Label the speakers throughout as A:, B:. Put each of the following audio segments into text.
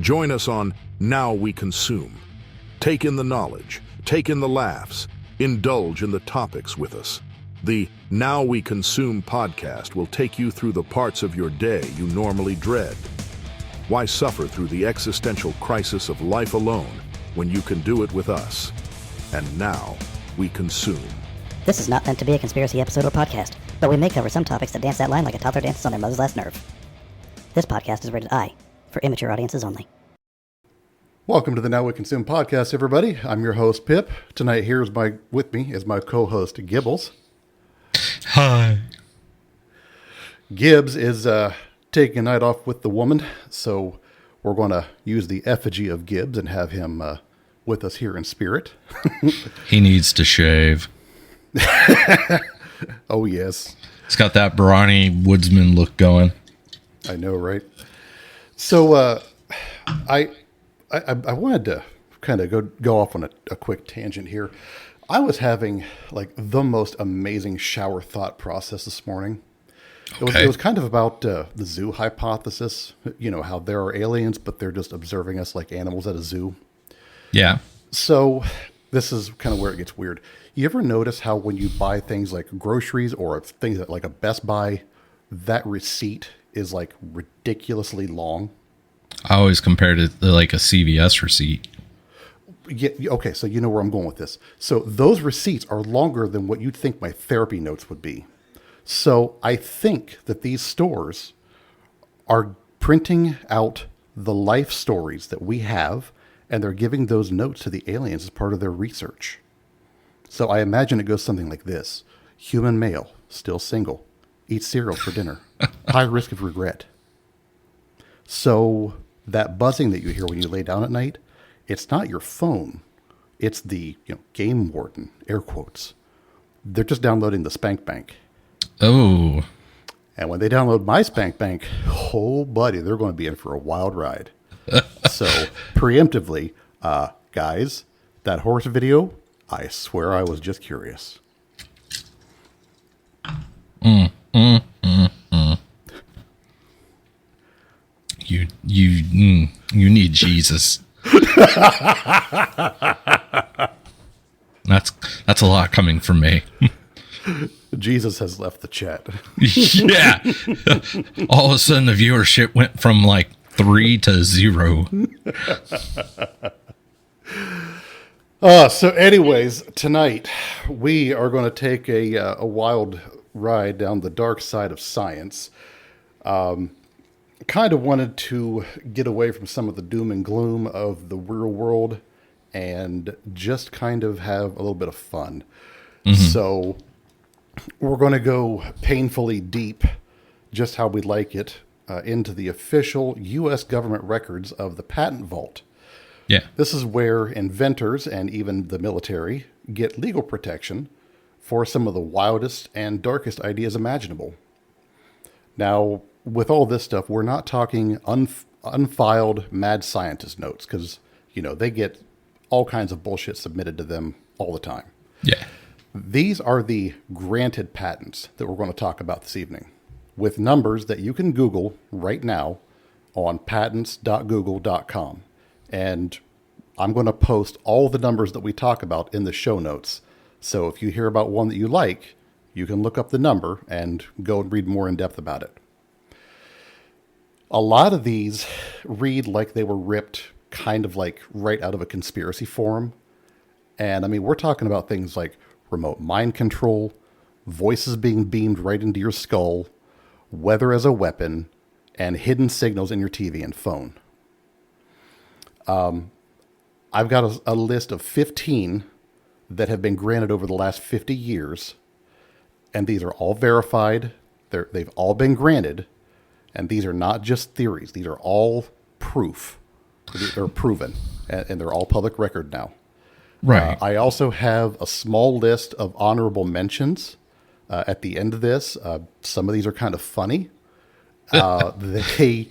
A: Join us on Now We Consume. Take in the knowledge, take in the laughs, indulge in the topics with us. The Now We Consume podcast will take you through the parts of your day you normally dread. Why suffer through the existential crisis of life alone when you can do it with us? And now we consume.
B: This is not meant to be a conspiracy episode or podcast, but we may cover some topics that dance that line like a toddler dances on their mother's last nerve. This podcast is rated I, for immature audiences only.
C: Welcome to the Now We Consume podcast, everybody. I'm your host, Pip. Tonight with me is my co-host, Gibbles.
D: Hi.
C: Gibbs is taking a night off with the woman, so we're going to use the effigy of Gibbs and have him with us here in spirit.
D: He needs to shave.
C: Oh, yes.
D: He's got that brawny woodsman look going.
C: I know, right? So I wanted to kind of go off on a quick tangent here. I was having like the most amazing shower thought process this morning. It was kind of about the zoo hypothesis, you know, how there are aliens, but they're just observing us like animals at a zoo.
D: Yeah.
C: So this is kind of where it gets weird. You ever notice how when you buy things like groceries or things at like a Best Buy, that receipt is like ridiculously long?
D: I always compared it to like a CVS receipt.
C: Yeah, okay, so you know where I'm going with this. So those receipts are longer than what you'd think my therapy notes would be. So I think that these stores are printing out the life stories that we have, and they're giving those notes to the aliens as part of their research. So I imagine it goes something like this. Human male, still single, eats cereal for dinner, high risk of regret. So that buzzing that you hear when you lay down at night, it's not your phone. It's the game warden, air quotes. They're just downloading the Spank Bank.
D: Oh.
C: And when they download my Spank Bank, oh, buddy, they're going to be in for a wild ride. So preemptively, guys, that horse video, I swear I was just curious.
D: You need Jesus. That's a lot coming from me.
C: Jesus has left the chat.
D: Yeah. All of a sudden the viewership went from like 3 to 0.
C: So anyways, tonight we are going to take a wild ride down the dark side of science. Kind of wanted to get away from some of the doom and gloom of the real world and just kind of have a little bit of fun. Mm-hmm. So we're going to go painfully deep, just how we like it, into the official U.S. government records of the patent vault.
D: Yeah.
C: This is where inventors and even the military get legal protection for some of the wildest and darkest ideas imaginable. Now, with all this stuff, we're not talking unfiled mad scientist notes because, they get all kinds of bullshit submitted to them all the time.
D: Yeah.
C: These are the granted patents that we're going to talk about this evening with numbers that you can Google right now on patents.google.com. And I'm going to post all the numbers that we talk about in the show notes. So if you hear about one that you like, you can look up the number and go and read more in depth about it. A lot of these read like they were ripped kind of like right out of a conspiracy forum. And I mean, we're talking about things like remote mind control, voices being beamed right into your skull, weather as a weapon, and hidden signals in your TV and phone. I've got a list of 15 that have been granted over the last 50 years. And these are all verified. They've all been granted. And these are not just theories. These are all proof. They're proven. And they're all public record now.
D: Right.
C: I also have a small list of honorable mentions at the end of this. Some of these are kind of funny. They're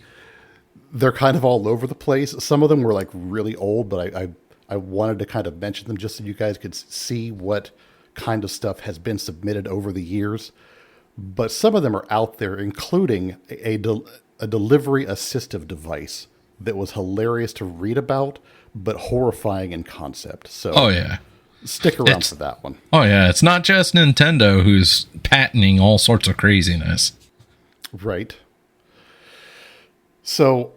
C: kind of all over the place. Some of them were like really old, but I wanted to kind of mention them just so you guys could see what kind of stuff has been submitted over the years. But some of them are out there, including a delivery assistive device that was hilarious to read about, but horrifying in concept. So
D: Oh, yeah.
C: stick around for that one.
D: Oh, yeah. It's not just Nintendo who's patenting all sorts of craziness.
C: Right. So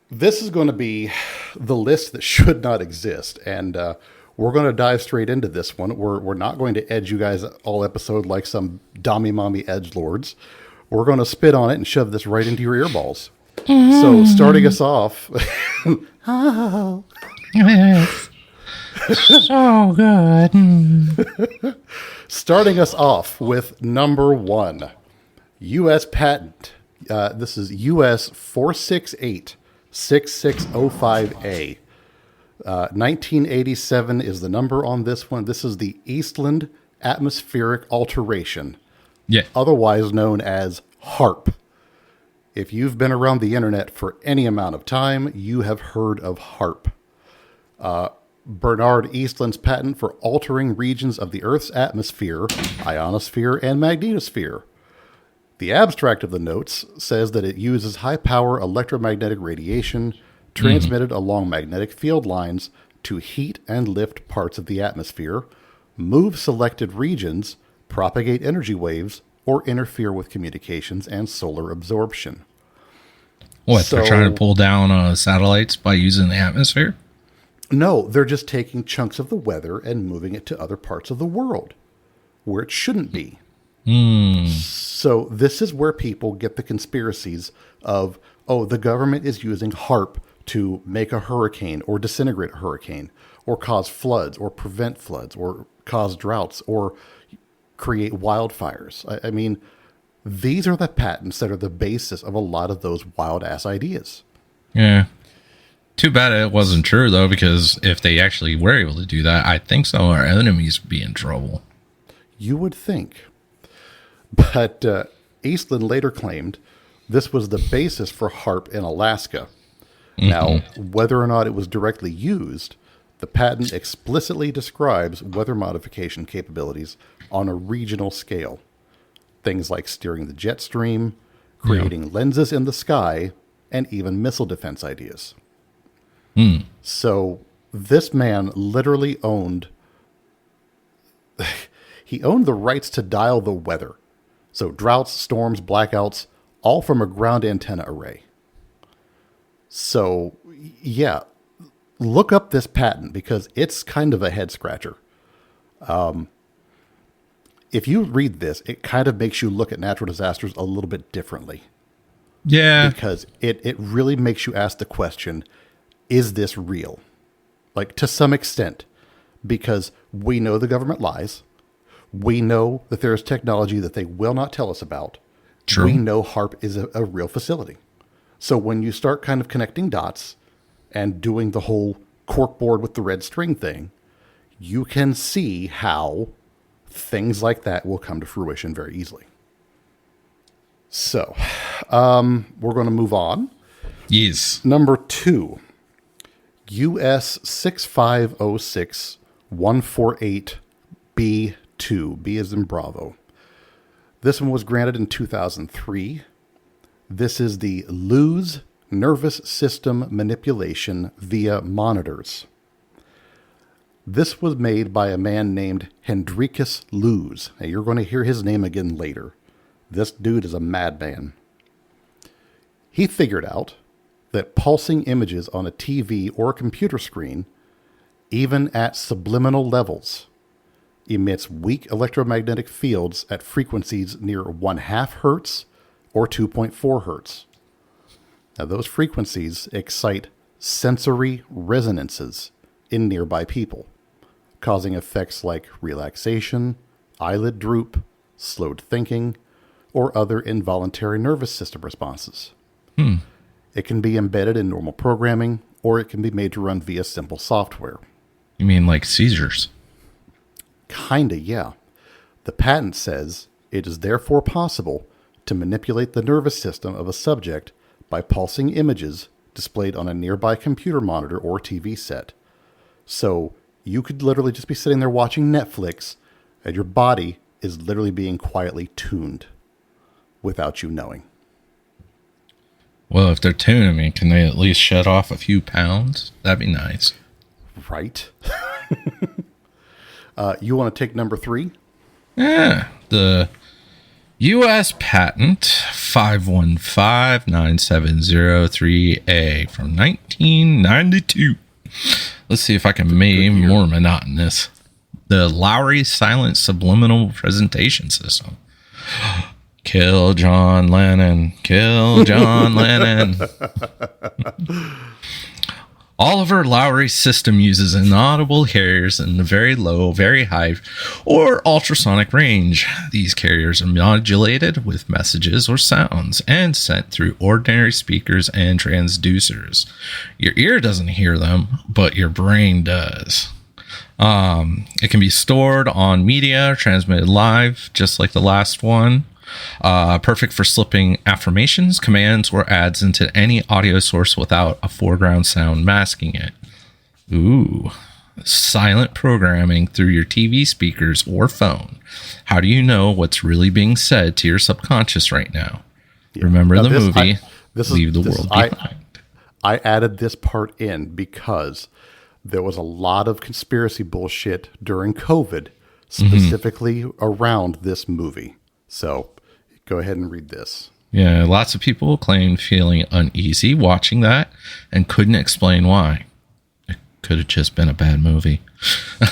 C: this is going to be the list that should not exist. And we're going to dive straight into this one. We're not going to edge you guys all episode like some dommy mommy edgelords. We're going to spit on it and shove this right into your earballs. So starting us off. Oh.
D: Yes. So good.
C: Starting us off with number 1, U.S. patent. This is U.S. 468-6605A. 1987 is the number on this one. This is the Eastland Atmospheric Alteration,
D: Yeah.
C: otherwise known as HARP. If you've been around the internet for any amount of time, you have heard of HARP. Bernard Eastland's patent for altering regions of the Earth's atmosphere, ionosphere, and magnetosphere. The abstract of the notes says that it uses high-power electromagnetic radiation transmitted along magnetic field lines to heat and lift parts of the atmosphere, move selected regions, propagate energy waves, or interfere with communications and solar absorption.
D: What, they're trying to pull down satellites by using the atmosphere?
C: No, they're just taking chunks of the weather and moving it to other parts of the world where it shouldn't be. So this is where people get the conspiracies of, oh, the government is using HARP to make a hurricane or disintegrate a hurricane or cause floods or prevent floods or cause droughts or create wildfires. I mean, these are the patents that are the basis of a lot of those wild-ass ideas.
D: Yeah. Too bad it wasn't true, though, because if they actually were able to do that, I think some of our enemies would be in trouble.
C: You would think. But Eastland later claimed this was the basis for HARP in Alaska. Now, whether or not it was directly used, the patent explicitly describes weather modification capabilities on a regional scale. Things like steering the jet stream, creating lenses in the sky, and even missile defense ideas. So this man literally owned the rights to dial the weather. So droughts, storms, blackouts, all from a ground antenna array. So, yeah, look up this patent because it's kind of a head scratcher. If you read this, it kind of makes you look at natural disasters a little bit differently.
D: Yeah.
C: Because it really makes you ask the question, is this real? Like, to some extent. Because we know the government lies. We know that there is technology that they will not tell us about.
D: True.
C: We know HARP is a real facility. So when you start kind of connecting dots and doing the whole corkboard with the red string thing, you can see how things like that will come to fruition very easily. So, we're going to move on.
D: Yes.
C: Number 2, US 6506148B2. B as in Bravo. This one was granted in 2003. This is the Luz nervous system manipulation via monitors. This was made by a man named Hendrikus Luz. Now, you're going to hear his name again later. This dude is a madman. He figured out that pulsing images on a TV or a computer screen, even at subliminal levels, emits weak electromagnetic fields at frequencies near 1/2 hertz or 2.4 hertz. Now, those frequencies excite sensory resonances in nearby people, causing effects like relaxation, eyelid droop, slowed thinking, or other involuntary nervous system responses. It can be embedded in normal programming, or it can be made to run via simple software.
D: You mean like seizures?
C: Kinda, yeah. The patent says it is therefore possible to manipulate the nervous system of a subject by pulsing images displayed on a nearby computer monitor or TV set. So you could literally just be sitting there watching Netflix, and your body is literally being quietly tuned without you knowing.
D: Well, if they're tuning me, can they at least shed off a few pounds? That'd be nice.
C: Right. You want to take number 3?
D: Yeah. The U.S. patent 515970-3A from 1992. Let's see if I can make more monotonous. The Lowry Silent Subliminal Presentation System. Kill John Lennon. Kill John Lennon. Oliver Lowry's system uses inaudible carriers in the very low, very high, or ultrasonic range. These carriers are modulated with messages or sounds and sent through ordinary speakers and transducers. Your ear doesn't hear them, but your brain does. It can be stored on media, transmitted live, just like the last one. Perfect for slipping affirmations, commands, or adds into any audio source without a foreground sound masking it. Ooh. Silent programming through your TV speakers or phone. How do you know what's really being said to your subconscious right now? Yeah. Remember now the movie, Leave the World Behind.
C: I added this part in because there was a lot of conspiracy bullshit during COVID, specifically around this movie. So go ahead and read this.
D: Yeah, lots of people claimed feeling uneasy watching that and couldn't explain why. It could have just been a bad movie.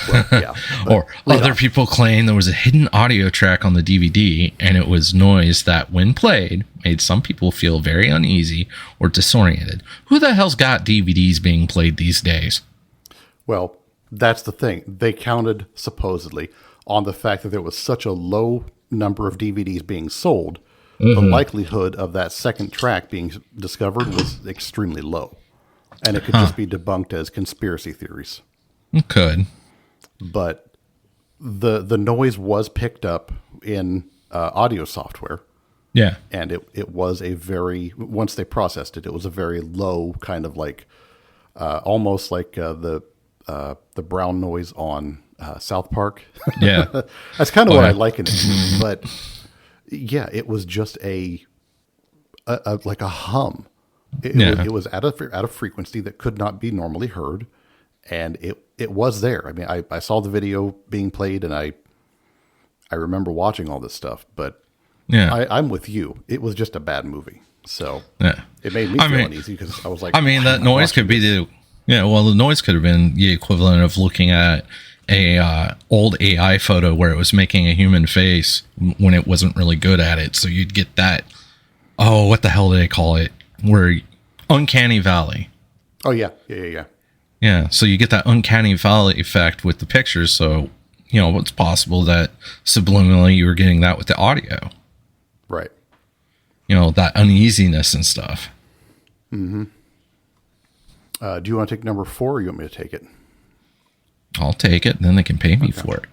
D: Well, yeah, or other people claim there was a hidden audio track on the DVD and it was noise that, when played, made some people feel very uneasy or disoriented. Who the hell's got DVDs being played these days?
C: Well, that's the thing. They counted, supposedly, on the fact that there was such a low number of DVDs being sold. The likelihood of that second track being discovered was extremely low. And it could just be debunked as conspiracy theories.
D: It could.
C: But the noise was picked up in audio software.
D: Yeah.
C: And it was a very, once they processed it, it was a very low kind of like, almost like the brown noise on South Park.
D: Yeah.
C: That's kind of what I liken it to. But yeah, it was just a like a hum. It was at a frequency that could not be normally heard. And it was there. I mean, I saw the video being played and I remember watching all this stuff, but yeah, I'm with you. It was just a bad movie. So yeah, it made me feel uneasy because I was like,
D: that noise could be the noise could have been the equivalent of looking at a old AI photo where it was making a human face when it wasn't really good at it. So you'd get that, what the hell do they call it? Where uncanny valley.
C: Oh yeah.
D: Yeah, so you get that uncanny valley effect with the pictures. So, it's possible that subliminally you were getting that with the audio.
C: Right.
D: That uneasiness and stuff.
C: Mm-hmm. Do you want to take number 4 or you want me to take it?
D: I'll take it, then they can pay me for it.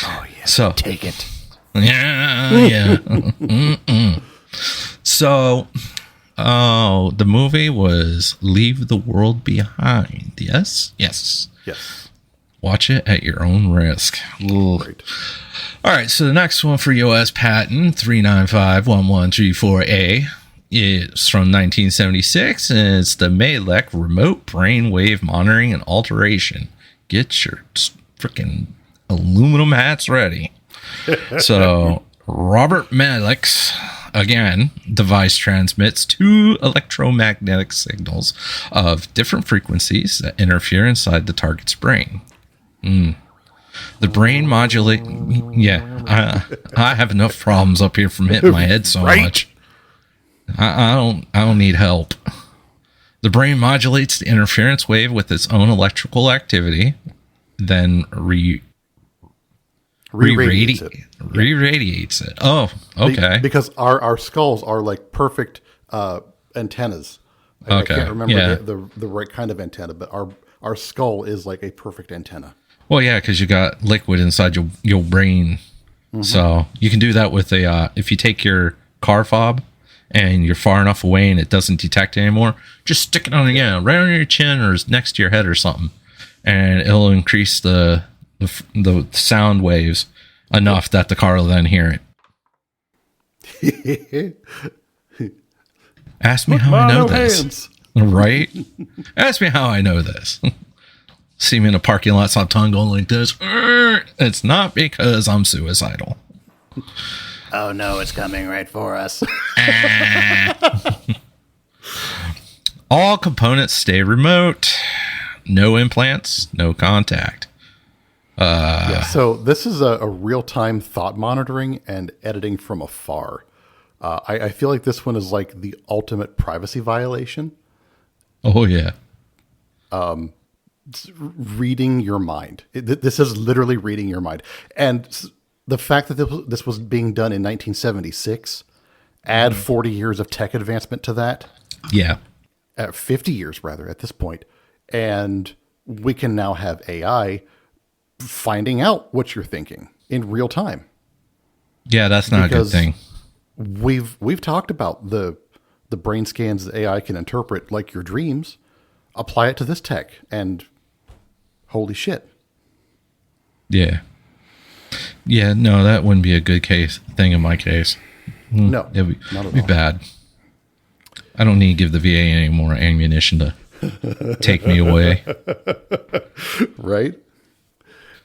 C: Oh, yeah.
D: So
C: take it.
D: Yeah. So, the movie was Leave the World Behind. Yes. Watch it at your own risk.
C: Right.
D: All right, so the next one for U.S. patent 3951134A is from 1976, and it's the Malek Remote Brainwave Monitoring and Alteration. Get your freaking aluminum hats ready. So, Robert Malek's, again, device transmits 2 electromagnetic signals of different frequencies that interfere inside the target's brain. The brain modulate. Yeah, I have enough problems up here from hitting my head so much. I don't need help. The brain modulates the interference wave with its own electrical activity, then re-radiates it. Oh, okay.
C: Because our skulls are like perfect antennas. I can't remember the right kind of antenna, but our skull is like a perfect antenna.
D: Well, yeah, because you got liquid inside your brain. Mm-hmm. So you can do that with if you take your car fob and you're far enough away and it doesn't detect anymore, just stick it on right on your chin or next to your head or something. And it'll increase the sound waves enough that the car will then hear it. Ask me how I know this.
C: Hands.
D: Right? Ask me how I know this. See me in a parking lot, stop tongue going like this. It's not because I'm suicidal.
C: Oh no, it's coming right for us.
D: All components stay remote. No implants, no contact.
C: So this is a real-time thought monitoring and editing from afar. I feel like this one is like the ultimate privacy violation.
D: Oh, yeah.
C: Reading your mind. This is literally reading your mind. And the fact that this was being done in 1976, add 40 years of tech advancement to that.
D: Yeah.
C: 50 years, rather, at this point. And we can now have AI finding out what you're thinking in real time.
D: Yeah, that's not
C: Because
D: a good thing.
C: We've talked about the brain scans that AI can interpret like your dreams. Apply it to this tech, and holy shit.
D: Yeah. Yeah, no, that wouldn't be a good thing in my case.
C: No,
D: It'd
C: not at
D: be
C: all.
D: bad. I don't need to give the VA any more ammunition to take me away.
C: Right?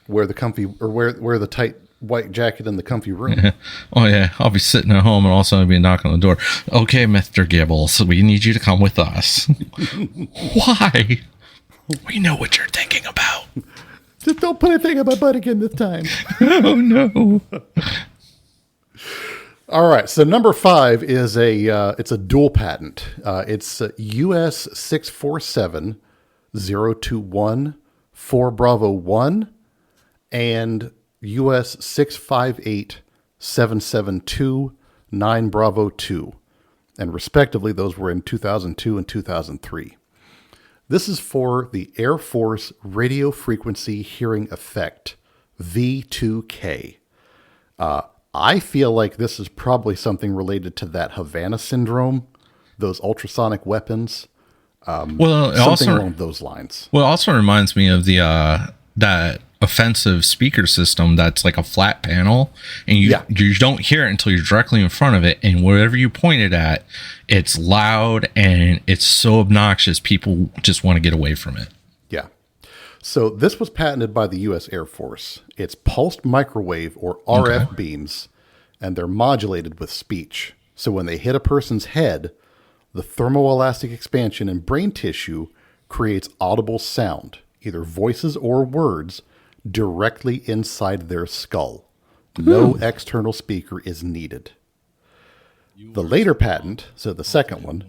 C: Wear the comfy, or wear the tight white jacket in the comfy room.
D: Oh, yeah, I'll be sitting at home and also I'll be knocking on the door. Okay, Mr. Gibbles, we need you to come with us. Why? We know what you're thinking about.
C: Just don't put a thing on my butt again this time.
D: Oh, no.
C: All right, so number 5 is it's a dual patent. It's US 647-021 4 Bravo 1 and US 658-772 9 Bravo 2. And respectively, those were in 2002 and 2003. This is for the Air Force Radio Frequency Hearing Effect, V2K. I feel like this is probably something related to that Havana syndrome, those ultrasonic weapons,
D: Well,
C: something along those lines.
D: Well, it also reminds me of the that offensive speaker system that's like a flat panel, and you don't hear it until you're directly in front of it, and wherever you point it at, it's loud and it's so obnoxious people just want to get away from it.
C: Yeah. So this was patented by the U.S. Air Force. It's pulsed microwave or RF beams, and they're modulated with speech. So when they hit a person's head, the thermoelastic expansion in brain tissue creates audible sound, either voices or words, directly inside their skull. No external speaker is needed. The later patent, so the second one,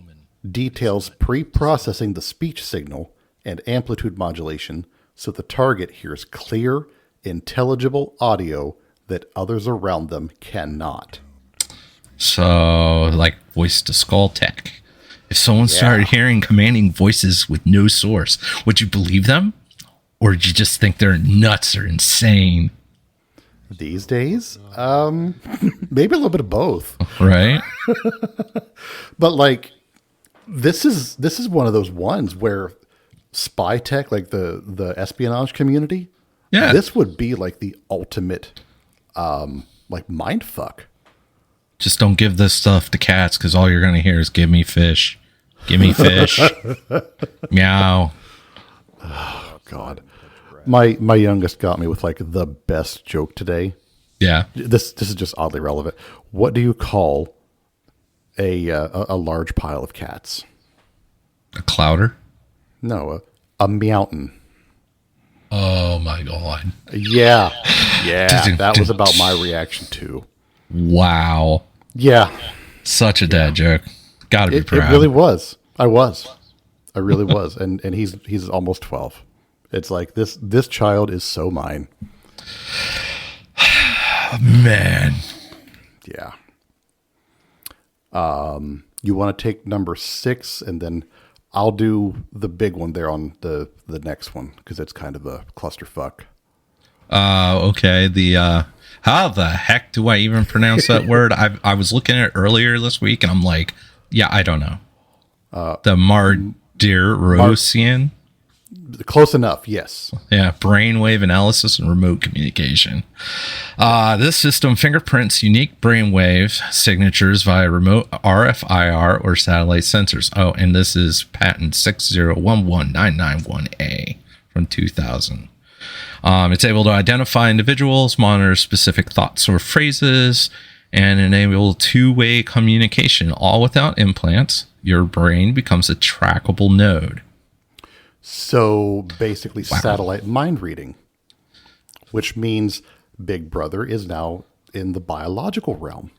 C: details pre-processing the speech signal and amplitude modulation so the target hears clear, intelligible audio that others around them cannot.
D: So, like voice to skull tech. If someone started hearing commanding voices with no source, would you believe them? Or did you just think they're nuts or insane?
C: These days, maybe a little bit of both.
D: Right?
C: But like, this is one of those ones where spy tech, like the espionage community, this would be like the ultimate, like mind fuck.
D: Just don't give this stuff to cats, because all you're going to hear is "Give me fish, give me fish, meow."
C: Oh God, my youngest got me with like the best joke today.
D: Yeah,
C: this is just oddly relevant. What do you call a large pile of cats?
D: a clouder.
C: No, a meowton.
D: Oh my god!
C: Yeah, that was about my reaction too.
D: Wow.
C: Yeah,
D: Such a dad joke. Gotta be proud.
C: It really was. I really was. And he's almost 12. It's like this child is so mine.
D: Man.
C: Yeah. You want to take number 6, and then I'll do the big one there on the next one, because it's kind of a clusterfuck.
D: Okay. How the heck do I even pronounce that word? I was looking at it earlier this week, and I'm like, yeah, I don't know. The Mardirosian?
C: Close enough, yes.
D: Yeah, brainwave analysis and remote communication. This system fingerprints unique brainwave signatures via remote RFIR or satellite sensors. Oh, and this is patent 6011991A from 2000. It's able to identify individuals, monitor specific thoughts or phrases, and enable two-way communication, all without implants. Your brain becomes a trackable node.
C: So basically satellite mind reading, which means Big Brother is now in the biological realm.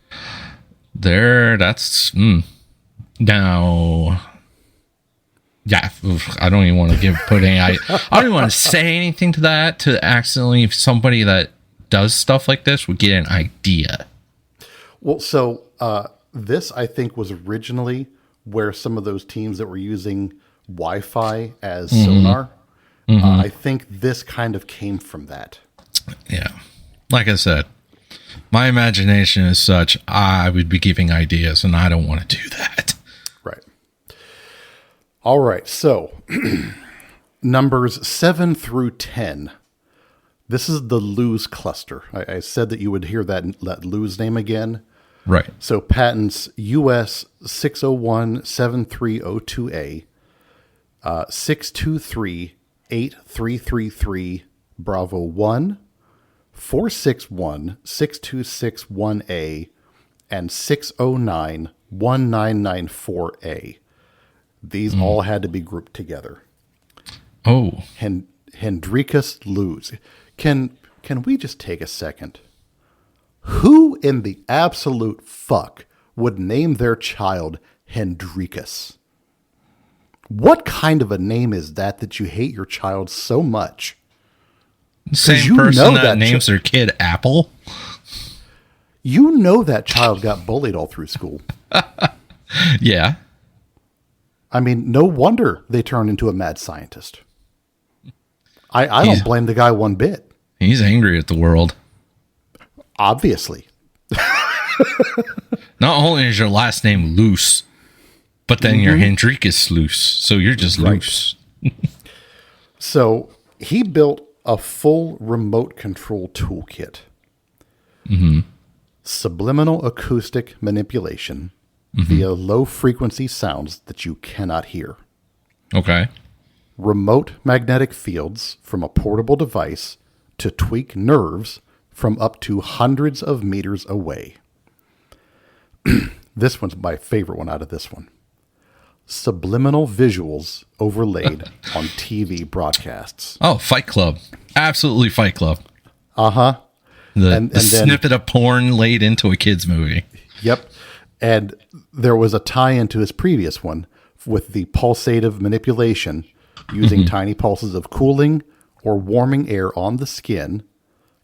D: Now, yeah, I don't even want to I don't even want to say anything to that, to accidentally, if somebody that does stuff like this would get an idea.
C: Well, so this, I think, was originally where some of those teams that were using Wi-Fi as sonar, I think this kind of came from that.
D: Yeah. Like I said, my imagination is such, I would be giving ideas, and I don't want to do that.
C: Right. All right. So numbers 7 through 10. This is the lose cluster. I said that you would hear that lose name again.
D: Right.
C: So patents US 6017302A, 6238333 Bravo 1, 4616261A, and 6091994A. These all had to be grouped together.
D: Oh.
C: Hendrikus lose. Can we just take a second? Who in the absolute fuck would name their child Hendrikus? What kind of a name is that you hate your child so much?
D: Same person that names their kid Apple?
C: You know that child got bullied all through school.
D: Yeah.
C: I mean, no wonder they turned into a mad scientist. I don't blame the guy one bit.
D: He's angry at the world.
C: Obviously.
D: Not only is your last name loose, but then your Hendrikus loose. So you're just loose.
C: So he built a full remote control toolkit. Subliminal acoustic manipulation via low frequency sounds that you cannot hear.
D: Okay.
C: Remote magnetic fields from a portable device to tweak nerves from up to hundreds of meters away. This one's my favorite one out of this one. Subliminal visuals overlaid on TV broadcasts.
D: Oh, Fight Club. Absolutely Fight Club.
C: Uh-huh.
D: The snippet of porn laid into a kid's movie.
C: Yep. And there was a tie-in to his previous one with the pulsative manipulation using tiny pulses of cooling or warming air on the skin,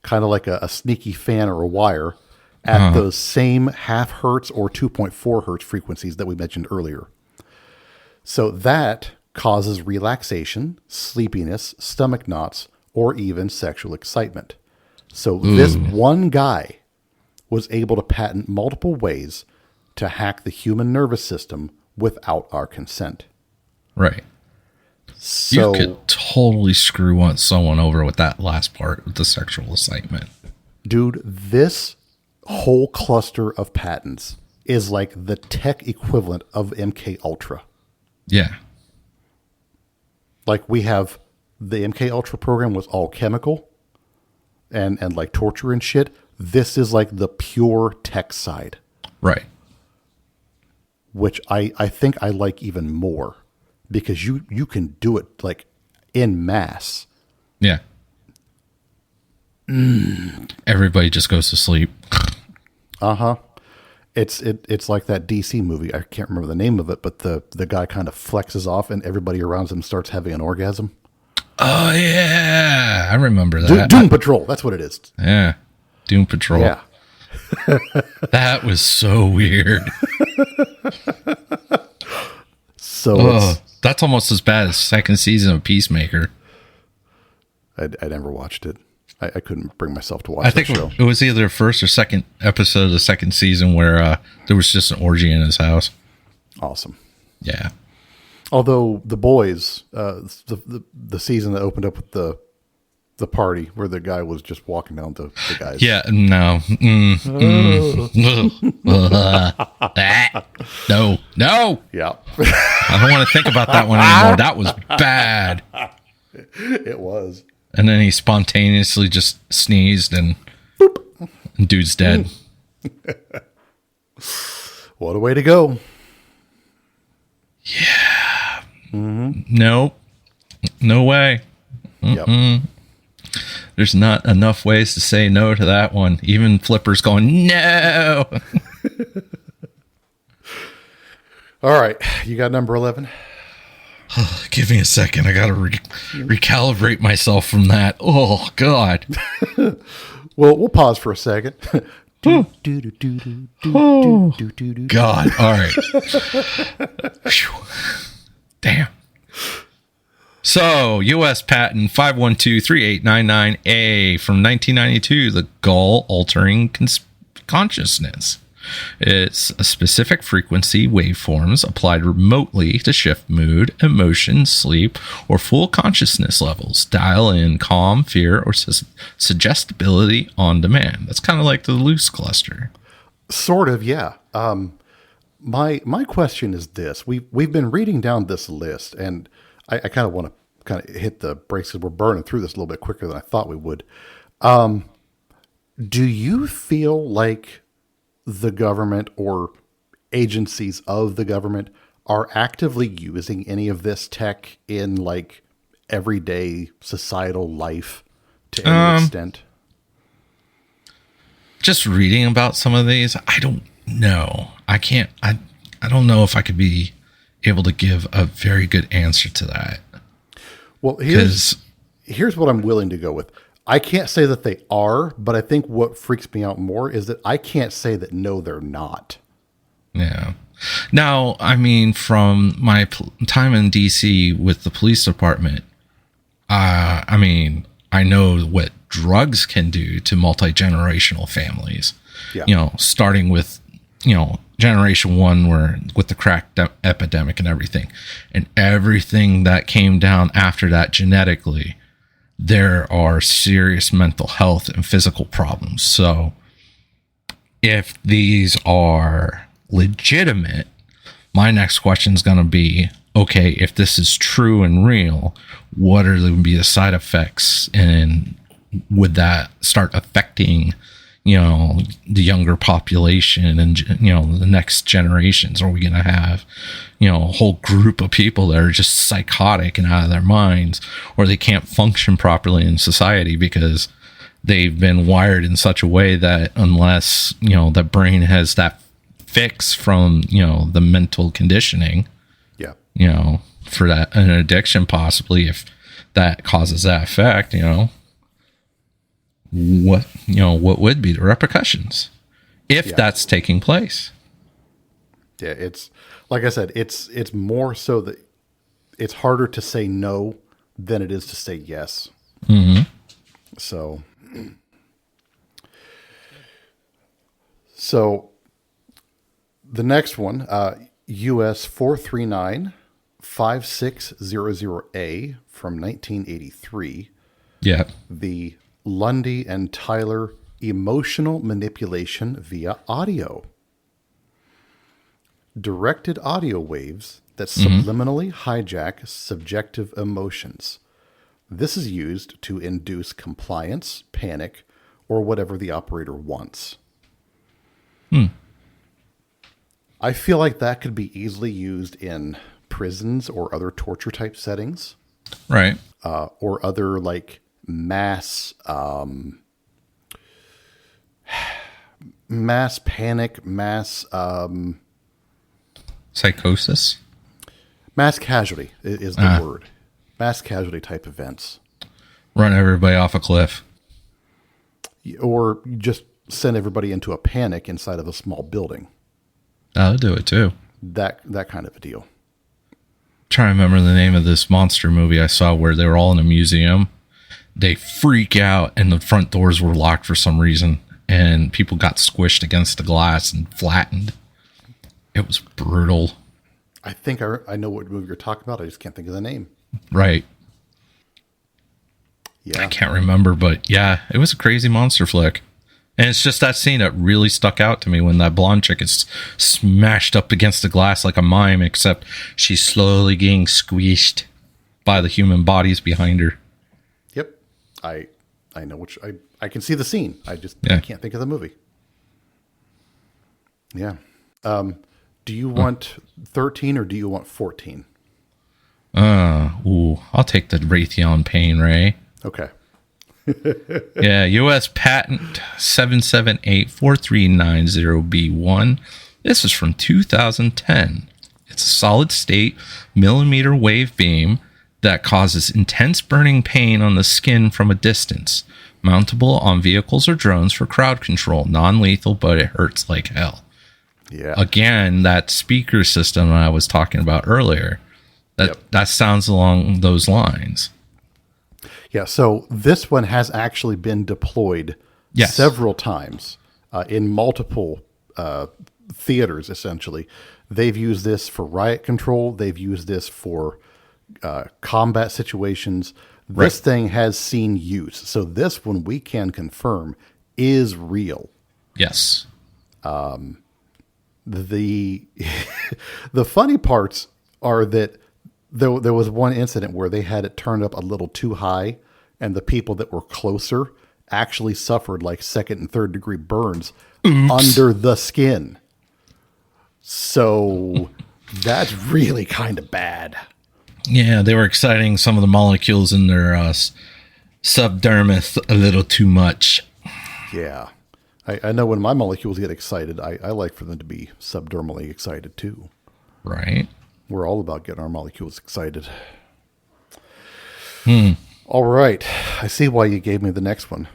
C: kind of like a sneaky fan or a wire, at those same half hertz or 2.4 hertz frequencies that we mentioned earlier. So that causes relaxation, sleepiness, stomach knots, or even sexual excitement. So this one guy was able to patent multiple ways to hack the human nervous system without our consent.
D: Right.
C: So,
D: you could totally screw someone over with that last part with the sexual excitement.
C: Dude, this whole cluster of patents is like the tech equivalent of MK Ultra.
D: Yeah.
C: Like we have the MK Ultra program was all chemical and like torture and shit. This is like the pure tech side.
D: Right.
C: Which I think I like even more because you can do it like en masse.
D: Yeah. Everybody just goes to sleep.
C: Uh-huh. It's like that DC movie. I can't remember the name of it, but the guy kind of flexes off and everybody around him starts having an orgasm.
D: Oh, yeah. I remember that.
C: Doom Patrol. That's what it is.
D: Yeah. Doom Patrol.
C: Yeah.
D: That was so weird.
C: So
D: that's almost as bad as second season of Peacemaker.
C: I never watched it. I couldn't bring myself to watch that show.
D: I think it was either the first or second episode of the second season where there was just an orgy in his house.
C: Awesome.
D: Yeah.
C: Although The Boys, the season that opened up with the party where the guy was just walking down the guys.
D: Yeah, no. No.
C: Yeah.
D: I don't want to think about that one anymore. That was bad.
C: It was.
D: And then he spontaneously just sneezed and boop. And dude's dead.
C: What a way to go.
D: Yeah. Nope. No way.
C: Yep.
D: There's not enough ways to say no to that one. Even Flipper's going, no.
C: All right. You got number 11?
D: Give me a second. I got to recalibrate myself from that. Oh, God.
C: Well, we'll pause for a second.
D: God. All right. Damn. So, U.S. Patent 5123899A from 1992, the goal-altering consciousness. It's a specific frequency waveforms applied remotely to shift mood, emotion, sleep, or full consciousness levels. Dial in calm, fear, or suggestibility on demand. That's kind of like the loose cluster.
C: Sort of, yeah. My question is this: we've been reading down this list, and I kind of want to kind of hit the brakes because we're burning through this a little bit quicker than I thought we would. Do you feel like the government or agencies of the government are actively using any of this tech in like everyday societal life to any extent?
D: Just reading about some of these, I don't know. I don't know if I could be able to give a very good answer to that.
C: Well, here's what I'm willing to go with. I can't say that they are, but I think what freaks me out more is that I can't say that no, they're not.
D: Yeah. Now, I mean, from my time in DC with the police department, I mean, I know what drugs can do to multi-generational families.
C: Yeah.
D: You know, starting with, generation one where with the crack epidemic and everything that came down after that genetically, there are serious mental health and physical problems. So if these are legitimate, my next question is going to be, okay, if this is true and real, what are going to be the side effects, and would that start affecting, the younger population and, the next generations? Are we going to have, a whole group of people that are just psychotic and out of their minds, or they can't function properly in society because they've been wired in such a way that unless, the brain has that fix from, the mental conditioning, for that, an addiction possibly, if that causes that effect, what would be the repercussions if that's taking place?
C: Yeah, it's like I said, it's more so that it's harder to say no than it is to say yes.
D: Mm-hmm.
C: So the next one, US 4395600A from 1983.
D: Yeah.
C: The Lundy and Tyler emotional manipulation via audio. Directed audio waves that subliminally hijack subjective emotions. This is used to induce compliance, panic, or whatever the operator wants. I feel like that could be easily used in prisons or other torture type settings.
D: Right.
C: Or other like mass panic,
D: psychosis,
C: mass casualty is the word. Mass casualty type events.
D: Run everybody off a cliff.
C: Or you just send everybody into a panic inside of a small building.
D: That'll do it too.
C: That kind of a deal.
D: Trying to remember the name of this monster movie I saw where they were all in a museum. They freak out and the front doors were locked for some reason, and people got squished against the glass and flattened. It was brutal.
C: I think I know what movie you're talking about. I just can't think of the name.
D: Right.
C: Yeah.
D: I can't remember, but yeah, it was a crazy monster flick. And it's just that scene that really stuck out to me when that blonde chick is smashed up against the glass like a mime, except she's slowly getting squeezed by the human bodies behind her.
C: Yep. I know which I can see the scene. I can't think of the movie. Yeah. Do you want 13 or do you want 14?
D: I'll take the Raytheon Pain Ray.
C: Okay.
D: Yeah, U.S. Patent 7784390B1. This is from 2010. It's a solid state millimeter wave beam that causes intense burning pain on the skin from a distance. Mountable on vehicles or drones for crowd control. Non-lethal, but it hurts like hell.
C: Yeah.
D: Again, that speaker system I was talking about earlier, that sounds along those lines.
C: Yeah, so this one has actually been deployed several times in multiple theaters, essentially. They've used this for riot control. They've used this for combat situations. This thing has seen use. So this one we can confirm is real.
D: Yes.
C: The funny parts are that there was one incident where they had it turned up a little too high, and the people that were closer actually suffered like 2nd and 3rd degree burns under the skin. So that's really kind of bad.
D: Yeah, they were exciting some of the molecules in their subdermis a little too much.
C: Yeah. I know when my molecules get excited, I like for them to be subdermally excited too.
D: Right.
C: We're all about getting our molecules excited. All right. I see why you gave me the next one.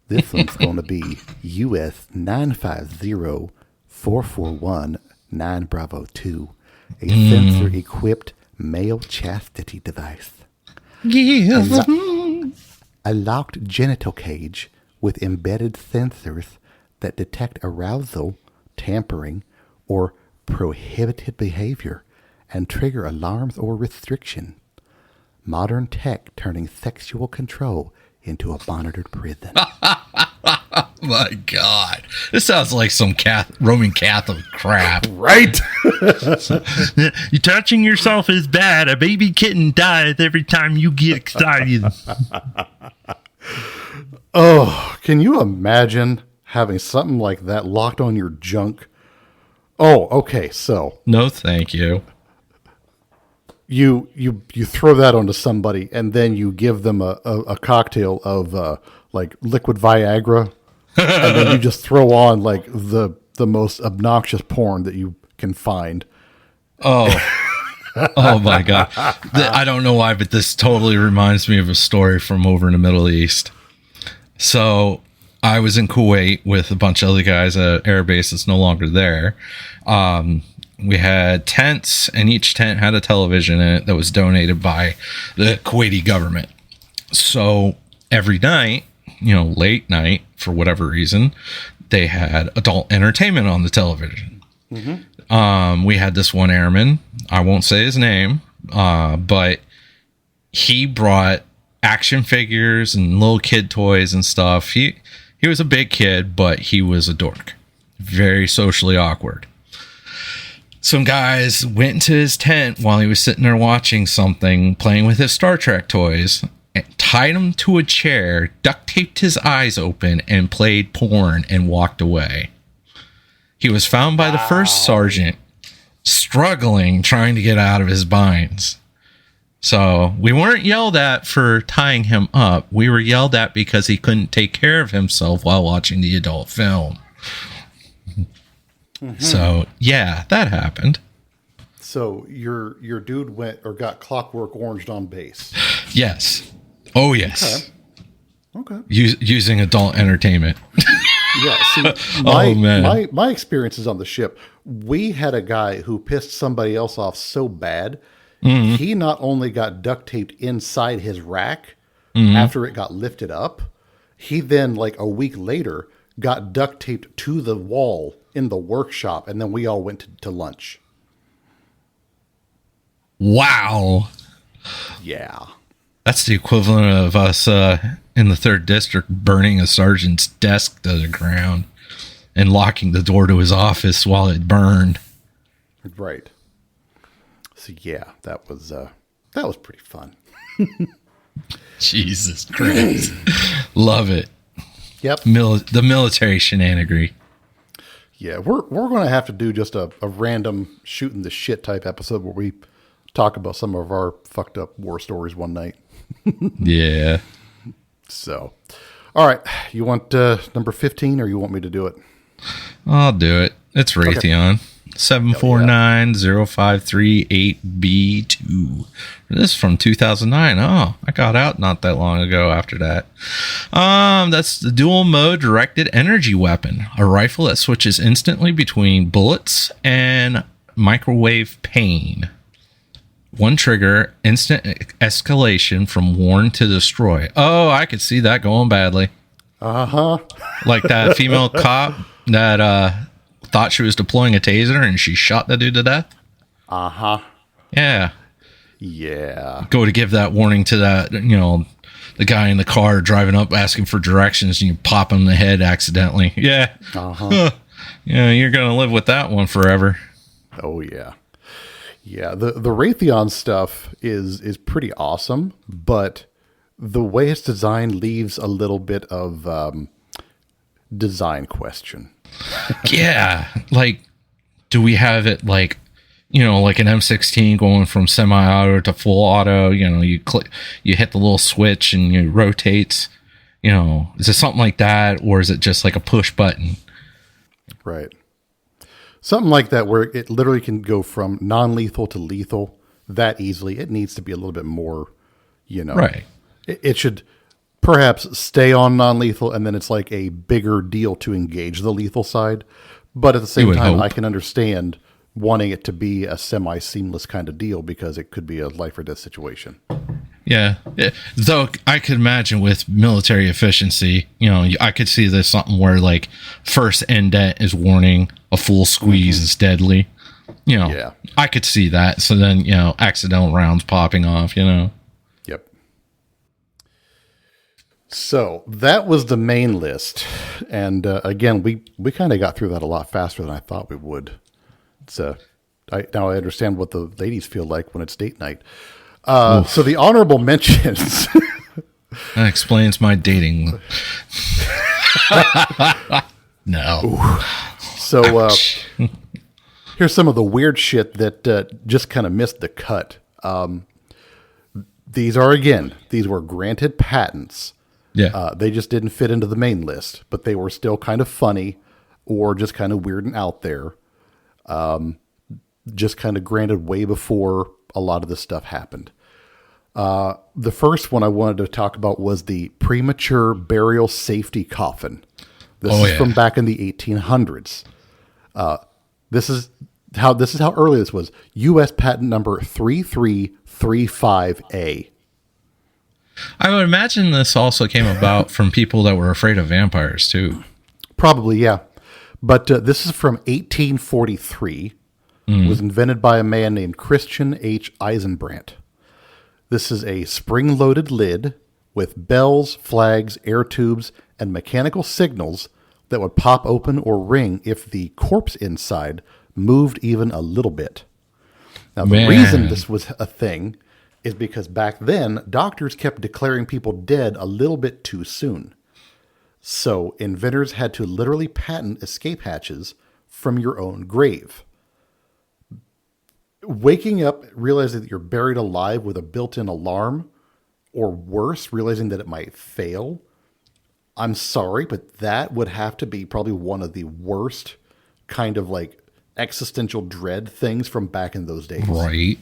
C: This one's going to be US 9504419 Bravo 2, a sensor-equipped male chastity device.
D: Yeah.
C: A locked genital cage with embedded sensors that detect arousal, tampering, or prohibited behavior and trigger alarms or restriction. Modern tech turning sexual control into a monitored prison.
D: My God. This sounds like some Roman Catholic crap.
C: Right?
D: You touching yourself is bad. A baby kitten dies every time you get excited.
C: Oh, can you imagine having something like that locked on your junk? Oh, okay. So
D: No, thank you.
C: you throw that onto somebody and then you give them a cocktail of like liquid Viagra, and then you just throw on like the most obnoxious porn that you can find.
D: Oh. Oh my God. I don't know why, but this totally reminds me of a story from over in the Middle East. So I was in Kuwait with a bunch of other guys at an air base that's no longer there. We had tents, and each tent had a television in it that was donated by the Kuwaiti government. So every night, late night, for whatever reason, they had adult entertainment on the television. Mm-hmm. We had this one airman, I won't say his name, but he brought action figures and little kid toys and stuff. He was a big kid, but he was a dork. Very socially awkward. Some guys went into his tent while he was sitting there watching something, playing with his Star Trek toys, and tied him to a chair, duct taped his eyes open, and played porn and walked away. He was found by the first sergeant, struggling, trying to get out of his binds. So we weren't yelled at for tying him up. We were yelled at because he couldn't take care of himself while watching the adult film. Mm-hmm. So, yeah, that happened.
C: So your dude went or got Clockwork Oranged on base.
D: Yes. Oh, yes.
C: Okay.
D: Using adult entertainment.
C: Yeah. See, my experiences on the ship, we had a guy who pissed somebody else off so bad, he not only got duct taped inside his rack after it got lifted up, he then, like a week later, got duct taped to the wall in the workshop, and then we all went to lunch.
D: Wow.
C: Yeah.
D: That's the equivalent of us in the 3rd District burning a sergeant's desk to the ground and locking the door to his office while it burned.
C: Right. So yeah, that was pretty fun.
D: Jesus Christ. Love it.
C: Yep.
D: The military shenanigery.
C: Yeah, we're going to have to do just a random shooting the shit type episode where we talk about some of our fucked up war stories one night.
D: Yeah.
C: So, all right. You want number 15 or you want me to do it?
D: I'll do it. It's Raytheon. 7490538B2. This is from 2009. Oh, I got out not that long ago after that. That's the dual mode directed energy weapon, a rifle that switches instantly between bullets and microwave pain. One trigger, instant escalation from warn to destroy. Oh, I could see that going badly.
C: Uh-huh.
D: Like that female cop that thought she was deploying a taser and she shot the dude to death.
C: Uh-huh.
D: Yeah.
C: Yeah.
D: Go to give that warning to that, the guy in the car driving up asking for directions and you pop him in the head accidentally. Yeah.
C: Uh-huh.
D: Yeah, you're going to live with that one forever.
C: Oh, yeah. Yeah, the Raytheon stuff is pretty awesome, but the way it's designed leaves a little bit of design question.
D: Yeah, like, do we have it like an M16 going from semi-auto to full auto? You click, you hit the little switch and it rotates. Is it something like that, or is it just like a push button?
C: Right. Something like that where it literally can go from non-lethal to lethal that easily. It needs to be a little bit more,
D: Right.
C: It should perhaps stay on non-lethal, and then it's like a bigger deal to engage the lethal side. But at the same time,
D: hope.
C: I can understand wanting it to be a semi-seamless kind of deal because it could be a life or death situation.
D: Yeah. Though I could imagine with military efficiency, I could see there's something where like first indent is warning, a full squeeze is deadly.
C: Yeah.
D: I could see that. So then, accidental rounds popping off,
C: Yep. So that was the main list. And again, we kind of got through that a lot faster than I thought we would. Now I understand what the ladies feel like when it's date night. So the honorable mentions.
D: That explains my dating. No.
C: Ooh. So here's some of the weird shit that just kind of missed the cut. These were granted patents.
D: Yeah.
C: They just didn't fit into the main list, but they were still kind of funny or just kind of weird and out there. Just kind of granted way before a lot of this stuff happened. The first one I wanted to talk about was the premature burial safety coffin. This is from back in the 1800s. This is how early this was. U.S. patent number 3335A.
D: I would imagine this also came about from people that were afraid of vampires too.
C: Probably, yeah. But this is from 1843. Was invented by a man named Christian H. Eisenbrandt. This is a spring-loaded lid with bells, flags, air tubes, and mechanical signals that would pop open or ring if the corpse inside moved even a little bit. Now, the reason this was a thing is because back then, doctors kept declaring people dead a little bit too soon. So inventors had to literally patent escape hatches from your own grave. Waking up, realizing that you're buried alive with a built-in alarm, or worse, realizing that it might fail. I'm sorry, but that would have to be probably one of the worst kind of like existential dread things from back in those days.
D: Right.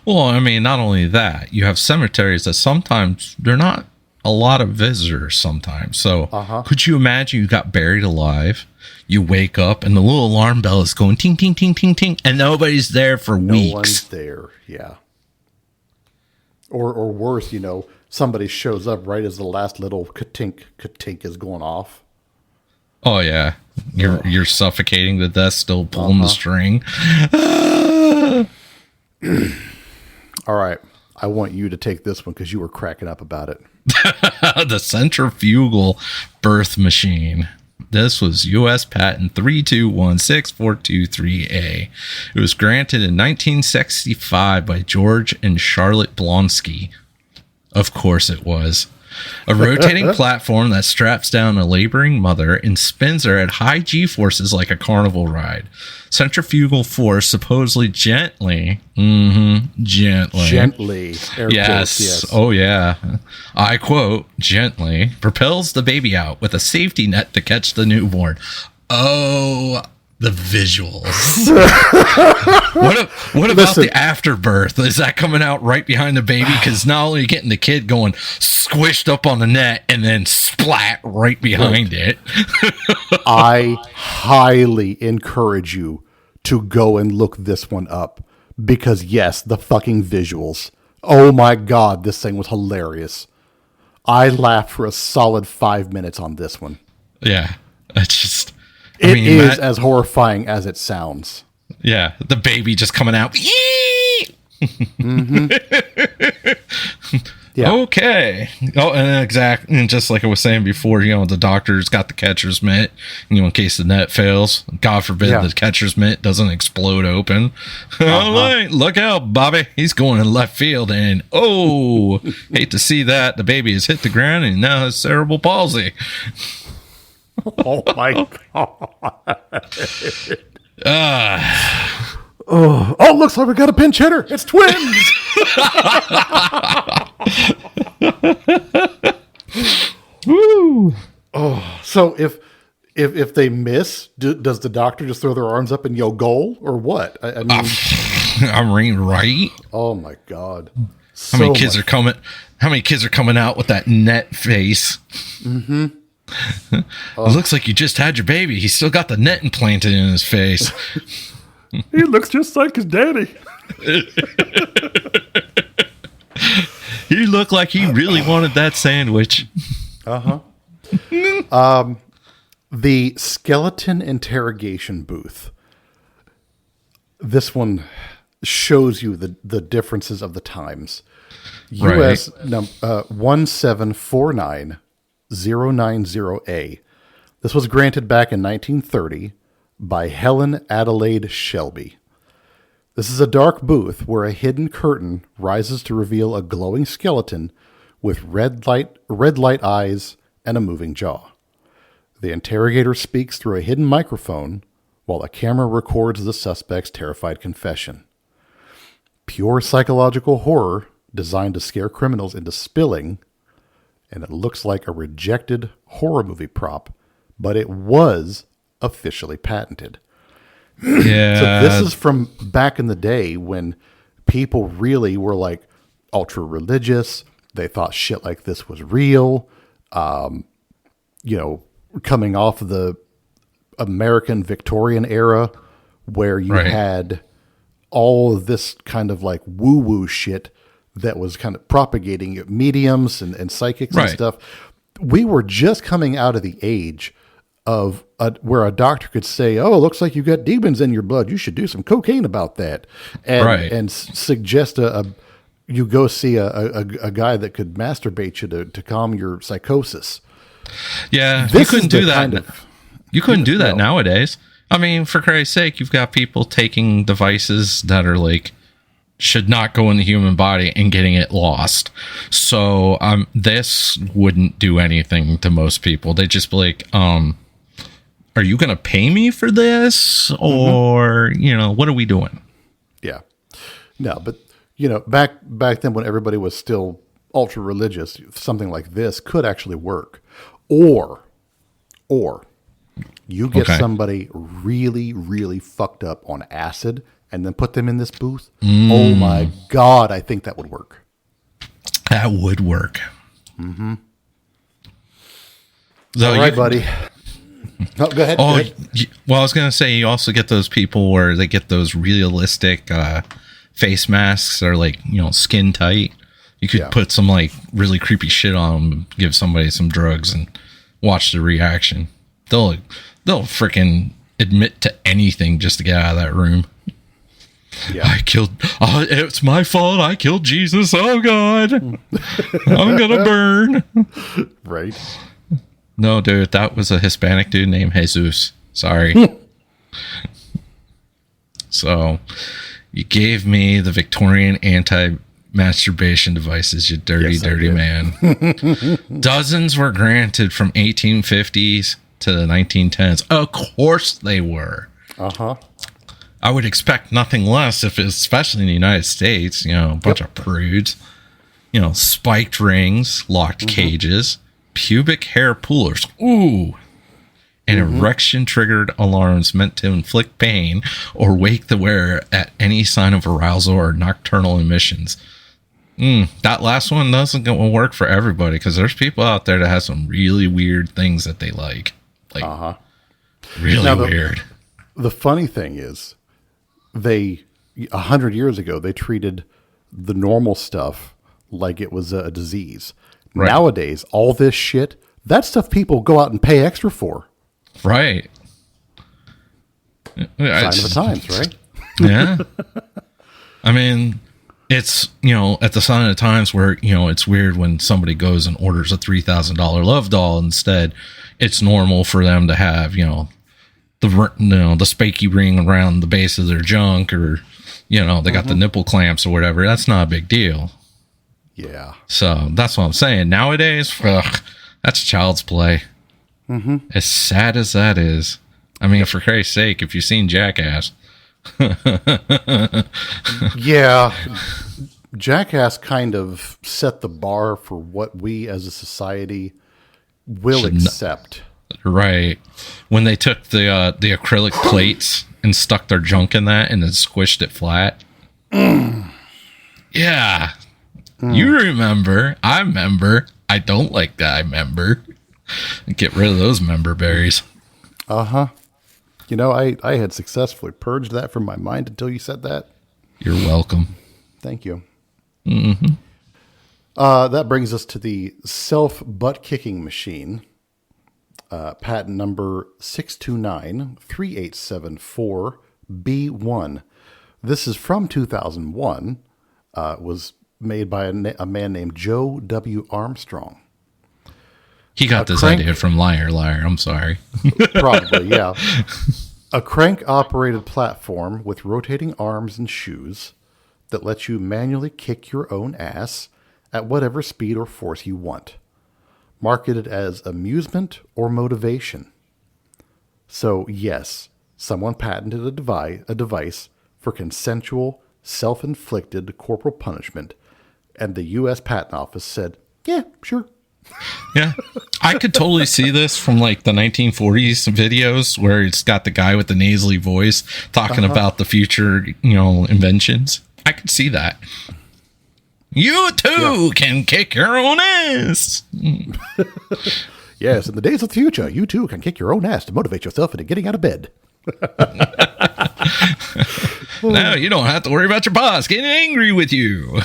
D: Well, I mean, not only that, you have cemeteries that sometimes they're not a lot of visitors sometimes. So could you imagine you got buried alive, you wake up and the little alarm bell is going ting, ting, ting, ting, ting, and nobody's there for weeks.
C: No one's there. Yeah. Or worse, somebody shows up right as the last little ka-tink is going off.
D: Oh yeah, you're suffocating to death, still pulling the string.
C: All right. I want you to take this one because you were cracking up about it.
D: The centrifugal birth machine. This was U.S. patent 3216423A. It was granted in 1965 by George and Charlotte Blonsky. Of course it was. A rotating platform that straps down a laboring mother and spins her at high G-forces like a carnival ride. Centrifugal force supposedly gently, air quotes, yes. Oh yeah, I quote, gently propels the baby out with a safety net to catch the newborn. Oh, the visuals. What about the afterbirth? Is that coming out right behind the baby? Because not only are you getting the kid going squished up on the net and then splat right behind it.
C: I highly encourage you to go and look this one up because, yes, the fucking visuals. Oh my God, this thing was hilarious. I laughed for a solid 5 minutes on this one.
D: Yeah, it's just...
C: It is as horrifying as it sounds.
D: Yeah, the baby just coming out.
C: Mm-hmm. Yeah.
D: Okay. Oh, and exactly. And just like I was saying before, the doctor's got the catcher's mitt, in case the net fails. God forbid the catcher's mitt doesn't explode open. All right, look out, Bobby. He's going in left field, and hate to see that. The baby has hit the ground and now has cerebral palsy.
C: Oh my God. Looks like we got a pinch hitter. It's twins. Woo. Oh, so if they miss, does the doctor just throw their arms up and yell goal or what? I mean,
D: right.
C: Oh my God.
D: How many kids are coming out with that net face?
C: Mm-hmm.
D: It looks like you just had your baby. He's still got the net implanted in his face.
C: He looks just like his daddy.
D: He looked like he really wanted that sandwich.
C: The skeleton interrogation booth. This one shows you the differences of the times. US 1749090A. This was granted back in 1930 by Helen Adelaide Shelby. This is a dark booth where a hidden curtain rises to reveal a glowing skeleton with red light eyes and a moving jaw. The interrogator speaks through a hidden microphone while a camera records the suspect's terrified confession. Pure psychological horror designed to scare criminals into spilling, and it looks like a rejected horror movie prop, but it was officially patented.
D: Yeah.
C: So this is from back in the day when people really were like ultra religious. They thought shit like this was real. Coming off of the American Victorian era where you had all of this kind of like woo-woo shit that was kind of propagating mediums and psychics and stuff. We were just coming out of the age of where a doctor could say, "Oh, it looks like you got demons in your blood. You should do some cocaine about that," and suggest you go see a guy that could masturbate you to calm your psychosis.
D: Yeah, you couldn't do that. You couldn't do that nowadays. I mean, for Christ's sake, you've got people taking devices that are like should not go in the human body and getting it lost. So this wouldn't do anything to most people. They just be like, are you going to pay me for this? Or, what are we doing? Yeah. No, but, back then when everybody was still ultra religious, something like this could actually work. Or you get somebody really, really fucked up on acid and then put them in this booth. Oh my God, I think that would work. That would work.
C: Mm-hmm. So all right, buddy. Oh, go ahead.
D: Well, I was going to say, you also get those people where they get those realistic face masks that are like, skin tight. You could put some like really creepy shit on them, give somebody some drugs and watch the reaction. They'll freaking admit to anything just to get out of that room.
C: Yeah.
D: It's my fault. I killed Jesus. Oh God. I'm going to burn.
C: Right.
D: No, dude, that was a Hispanic dude named Jesus. Sorry. So you gave me the Victorian anti-masturbation devices, you dirty, dirty man. Dozens were granted from 1850s to the 1910s. Of course they were.
C: Uh-huh.
D: I would expect nothing less if, especially in the United States, a bunch of prudes, spiked rings, locked cages, pubic hair pullers. Ooh. And erection-triggered alarms meant to inflict pain or wake the wearer at any sign of arousal or nocturnal emissions. That last one doesn't work for everybody because there's people out there that have some really weird things that they like. Really weird.
C: The funny thing is, 100 years ago, they treated the normal stuff like it was a disease. Right. Nowadays, all this shit, that stuff people go out and pay extra for.
D: Right.
C: Sign of the times, right?
D: Yeah. I mean, it's, at the sign of the times where, it's weird when somebody goes and orders a $3,000 love doll instead. It's normal for them to have, the spiky ring around the base of their junk, or, they got the nipple clamps or whatever. That's not a big deal.
C: Yeah.
D: So that's what I'm saying. Nowadays, that's child's play. As sad as that is. I mean, for Christ's sake, if you've seen Jackass.
C: Yeah. Jackass kind of set the bar for what we as a society will accept.
D: Right. When they took the acrylic plates and stuck their junk in that and then squished it flat. Yeah. You remember. I remember. I don't like that. I remember. Get rid of those member berries.
C: Uh-huh. I had successfully purged that from my mind until you said that.
D: You're welcome.
C: Thank you. That brings us to the self-butt-kicking machine. Patent number 6293874B1. This is from 2001. Was made by a man named Joe W. Armstrong.
D: He got this idea from Liar. I'm sorry.
C: Probably, yeah. A crank-operated platform with rotating arms and shoes that lets you manually kick your own ass at whatever speed or force you want. Marketed as amusement or motivation. So, yes, someone patented a device for consensual, self-inflicted corporal punishment, and the U.S. Patent Office said, yeah, sure.
D: Yeah, I could totally see this from like the 1940s videos where it's got the guy with the nasally voice talking about the future, inventions. I could see that. You too can kick your own ass.
C: Yes, in the days of the future, you too can kick your own ass to motivate yourself into getting out of bed.
D: Now you don't have to worry about your boss getting angry with you.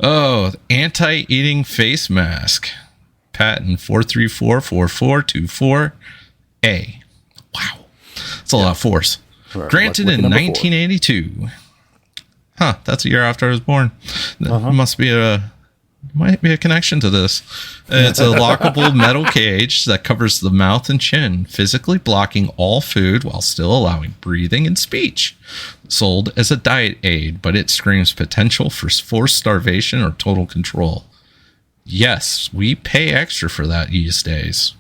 D: Oh, anti-eating face mask. Patent 4344424A. Wow. That's a lot of force. Right, granted in 1982. Huh, that's a year after I was born. Might be a connection to this. It's a lockable metal cage that covers the mouth and chin, physically blocking all food while still allowing breathing and speech. Sold as a diet aid, but it screams potential for forced starvation or total control. Yes, we pay extra for that these days.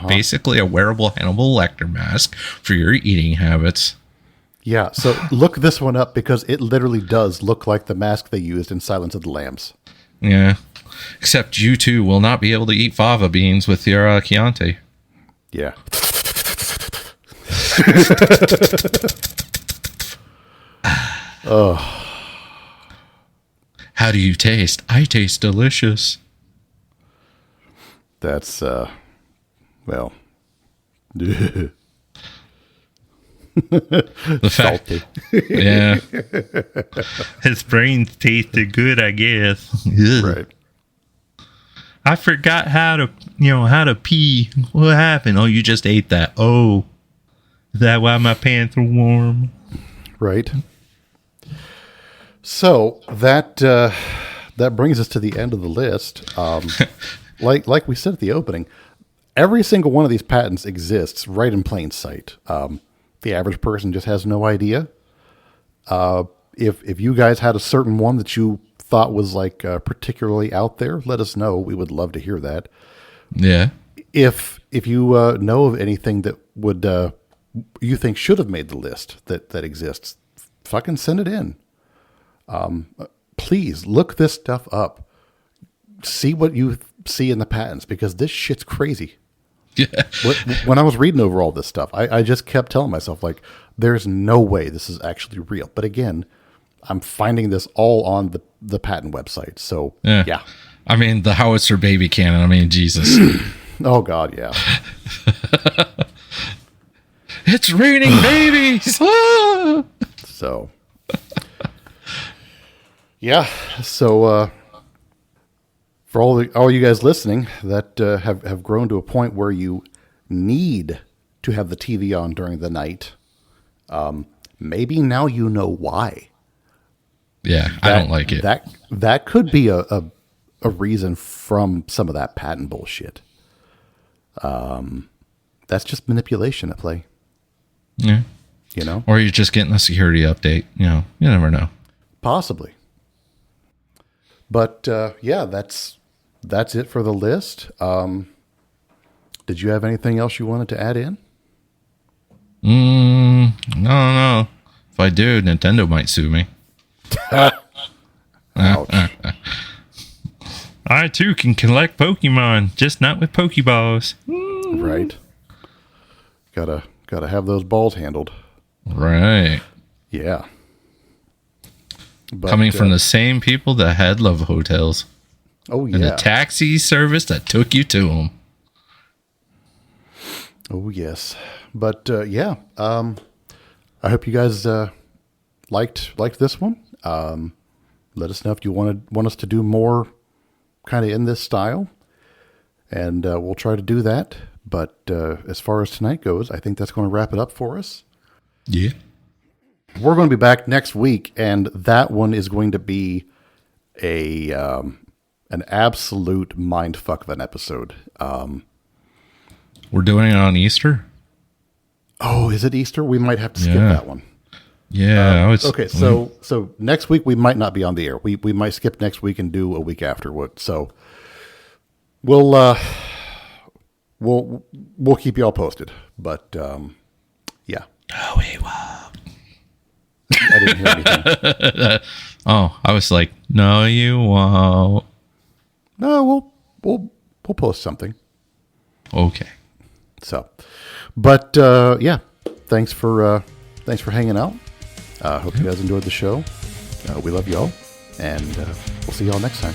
D: Basically a wearable Hannibal Lecter mask for your eating habits.
C: Yeah, so look this one up because it literally does look like the mask they used in Silence of the Lambs.
D: Yeah. Except you too will not be able to eat fava beans with your Chianti.
C: Yeah. Oh.
D: How do you taste? I taste delicious.
C: That's, well.
D: The fact, yeah. His brains tasted good, I guess.
C: Right.
D: I forgot how to pee. What happened? Oh, you just ate that. Oh, is that why my pants are warm?
C: Right. So that brings us to the end of the list. Like we said at the opening, every single one of these patents exists right in plain sight. The average person just has no idea. If you guys had a certain one that you thought was like particularly out there, let us know. We would love to hear that.
D: Yeah.
C: If you know of anything that would you think should have made the list that exists, fucking send it in. Please look this stuff up. See what you see in the patents, because this shit's crazy.
D: Yeah.
C: When I was reading over all this stuff, I just kept telling myself, like, there's no way this is actually real. But again, I'm finding this all on the patent website. So, yeah.
D: I mean, the howitzer baby cannon. I mean, Jesus.
C: Oh, God, yeah.
D: It's raining babies.
C: So, yeah. So, for all you guys listening that have grown to a point where you need to have the TV on during the night, maybe now you know why.
D: Yeah, I don't like it.
C: That could be a reason from some of that patent bullshit. That's just manipulation at play.
D: Yeah.
C: You know?
D: Or you're just getting a security update. You know, you never know.
C: Possibly. But yeah, that's it for the list. Did you have anything else you wanted to add in?
D: No. If I do, Nintendo might sue me.
C: Ouch.
D: I too can collect Pokemon, just not with Pokeballs.
C: Right. Gotta have those balls handled.
D: Right.
C: Yeah. But,
D: coming from the same people that had love hotels.
C: Oh, yeah.
D: And the taxi service that took you to them.
C: Oh, yes. But, yeah. I hope you guys liked this one. Let us know if you want us to do more kind of in this style. And we'll try to do that. But as far as tonight goes, I think that's going to wrap it up for us.
D: Yeah.
C: We're going to be back next week, and that one is going to be an absolute mindfuck of an episode.
D: We're doing it on Easter?
C: Oh, is it Easter? We might have to skip that one.
D: Yeah.
C: Okay, so next week we might not be on the air. We might skip next week and do a week afterward. So we'll keep you all posted. But yeah.
D: Oh, we won't.
C: I didn't hear anything.
D: Oh, I was like, no, you won't.
C: No, we'll post something.
D: Okay.
C: So, but yeah, thanks for hanging out. Hope you guys enjoyed the show. We love y'all, and we'll see y'all next time.